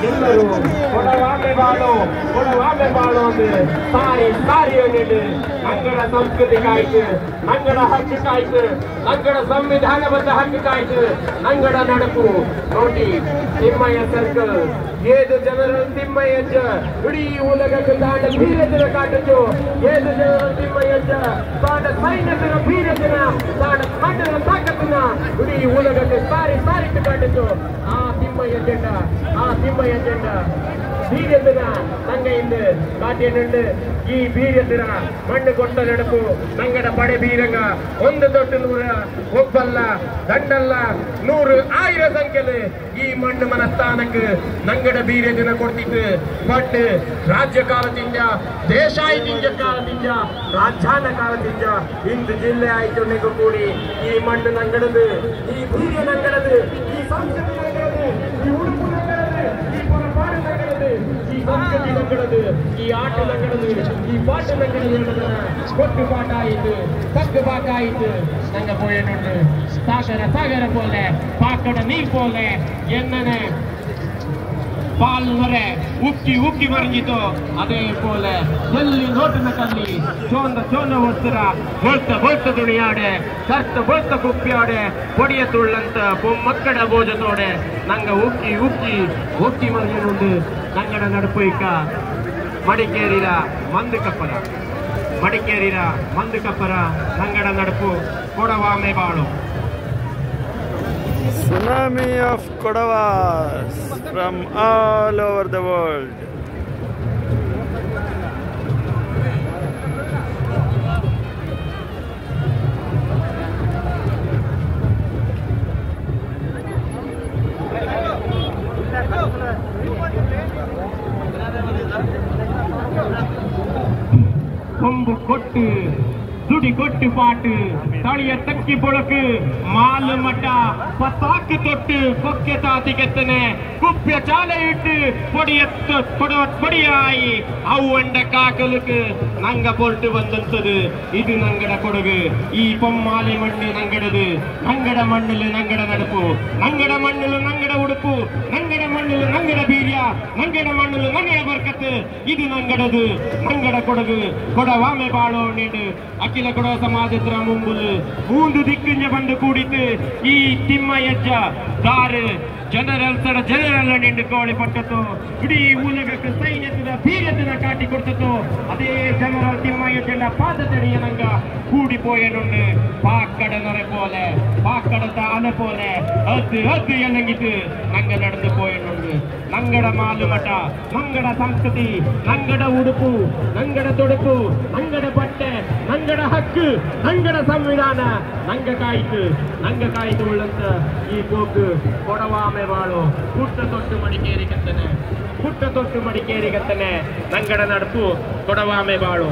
ಎಲ್ಲರೂ ಕೊಡವಾಮೆ ಬಾಳು ಅಂದ್ರೆ ಸಾರಿ ಸಾರಿ ಹೇಳಿட்டு ನಂಗಡ ಸಂಸ್ಕೃತಿ ಕಾಯ್ತು, ನಂಗಡ ಹಕ್ಕು ಕಾಯ್ತು, ನಂಗಡ ಸಂವಿಧಾನಬದ್ಧ ಹಕ್ಕು ಕಾಯ್ತು, ನಂಗಡ ನಡಪು ನೋಡಿ ತಿಮ್ಮಯ್ಯ ಸರ್ಕಲ್ ಏದು ಜನರು ತಿಮ್ಮಯ್ಯಜ್ಜ ಇಡೀ ಉಲಗಕ್ಕೆ ತಾಂಡ ಬೀರಜನ ಕಾಟು ಏದು ಜನರು ತಿಮ್ಮಯ್ಯಜ್ಜ ತಾಂಡ ಸೈನ್ಯದ ಬೀರಜನ ತಾಂಡ ಕಂಡನ ತಾಕತ್ತಿನ ಇಡೀ ಉಲಗಕ್ಕೆ ಸಾರಿ ಸಾರಿ ಕಾಟು ಆ ತಿಮ್ಮಯ್ಯ ಜೆಂಡ ಬೀರ್ಯಂದಿನ ತಂಗೈಂದು ಕಾಟಿಯನ್ನುಂಡು ಈ ಬೀರ್ಯಂದಿನ ಮಣ್ಣು ಕೊಟ್ಟ ನಡಪು ನಂಗಡ ಪಡೆ ಬೀರಂಗ ಒಂದು ದೊಡ್ಡ ನೂರ ಒಬ್ಬಲ್ಲ ದಂಡಲ್ಲ 100,000 ಸಂಖ್ಯೆಲು ಈ ಮಣ್ಣು ಮನಸ್ಥಾನಕ್ಕೆ ನಂಗಡ ಬೀರ್ಯಂದಿನ ಕೊಡ್ತಿತ್ತು. ಬಟ್ ರಾಜ್ಯ ಕಾಲದಿಂದ ದೇಶ ಆಯ್ತಿಂಜ ಕಾಲದಿಂದ ರಾಜ್ಯಾನ ಕಾಲದಿಂದ ಇಂದು ಜಿಲ್ಲೆ ಆಯ್ತು ನೆಗೂ ಕೂಡಿ ಈ ಮಣ್ಣು ನಂಗಡದು, ಈ ಬೀರ್ಯ ನಂಗಡದು, ಈ ಸಂಸ್ಕೃತಿ ನಂಗಡದು, ಈ ಉಡುಪು ನಂಗಡದು, ಈ ಪರಪಾಡು ನಂಗಡದು, ಈ ಸಂಸ್ಕೃತಿ ನಂಗಡದು, ಈ ಆಟ ನಂಗಡದು, ಈ ಪಾಠ ನಂಗಡದು ಕೊಟ್ಟು ಪಾಠ ಆಯಿತು, ಪಕ್ಕು ಪಾಠ ಆಯಿತು. ನಂಗೆ போயனுண்டு சாகர போல பாக்கட நீர் போல என்னன்னு பால் நுரை ಉಕ್ಕಿ ಮರಿஞ்சிತೋ ಅದೇ போல ಎಲ್ಲಿ ನೋಟಿನ ಕಲ್ಲಿ ಚೋಂದ ಹೊತ್ತ ದುಣಿಯಾಡೆ ಹೊತ್ತ ಕುಪ್ಪಿಯಾಡೆ పొడియ ತುಳ್ಳಂತ ಮಕ್ಕಳ ಭೋಜತೋಡೆ ನಂಗೆ ಉಕ್ಕಿ ಮರಿಯನುಂಡು ನಂಗಡ ನಡುಪು ಇಕ್ಕ ಮಡಿಕೇರಿರ ಮಂದು ಕಪ್ಪರ ನಂಗಡ ನಡುಪು ಕೊಡವಾಮೆ ಬಾಳು. Tsunami of Kodavas from all over the world. கொம்பு கொட்டு துடி கொட்டு பாட்டு தளிய தக்கி பொழக்கு மாலு மட்டா பத்தாக்கு தொட்டு கொக்கೆ ತಾತಿ ಕೆತ್ತನೆ ಕುಪ್ಪೆ ಚಾಲೆ ಇಟ್ಟು பொடியாயி அவ்வண்ட காக்கலுக்கு நங்க பொருட்டு வந்தது. இது நங்கட கொடகு ಈ பொம்மாலை மண்ணு நங்கடது. நங்கட மண்ணில் நங்கட நடுப்பு, நங்கட மண்ணில் நங்கட உடுப்பு, நங்கட மண்ணில் நங்கட ಬೀರ್ಯ, நங்கட மண்ணில் நங்கட ಬರ್ಕತ್ತು. ಇದು ನಂಗಡದು ನಂಗಡ ಕೊಡಗು ಕೊಡವಾಮೆ ಬಾಳೋ ನೀಡು ಅಖಿಲ ಕೊಡವ ಸಮಾಜದ ಮುಂಬುಲು 3 ದಿಕ್ಕಿಂಜ ಬಂದು ಕೂಡಿತು ಈ ತಿಮ್ಮಯ್ಯಜ್ಜ ದಾರು ಜನರಲ್ ನಿಂಡು ಕೋಳಿ ಪಟ್ಟತು. ಇಡೀ ಉಲಗಕ್ಕೆ ಸೈನ್ಯದ ಬೀರ್ಯತನ ಕಾಟಿ ಕೊಡ್ತತು. ಅದೇ ಜನರಲ್ ತಿಮ್ಮಯ್ಯಜ್ಜನ ಪಾದತಡಿಯ ನಂಗ கூடிப்போயனுண்டு பாக்கட நுரை போல பாக்கடத்த அலை போல அது இறங்கிட்டு நங்க நடந்து போயனுண்டு. நங்கட மாலுமட்ட நங்கட ಸಂಸ್ಕೃತಿ நங்கட ಉಡುಪು நங்கட ತೊಡುಪು நங்கட ಬಟ್ಟೆ நங்கட ಹಕ್ಕು நங்கட ಸಂವಿಧಾನ ನಂಗ ಕಾಯಿತು ಉಳ್ಳಂತ ಈ ಪೋಕು ಕೊಡವಾಮೆ ಬಾಳು ಪುಟ್ಟ ತೊಟ್ಟು ಮಡಿಕೇರಿ ಕತ್ತನೆ ನಂಗಡ ನಡುಪು ಕೊಡವಾಮೆ ಬಾಳು.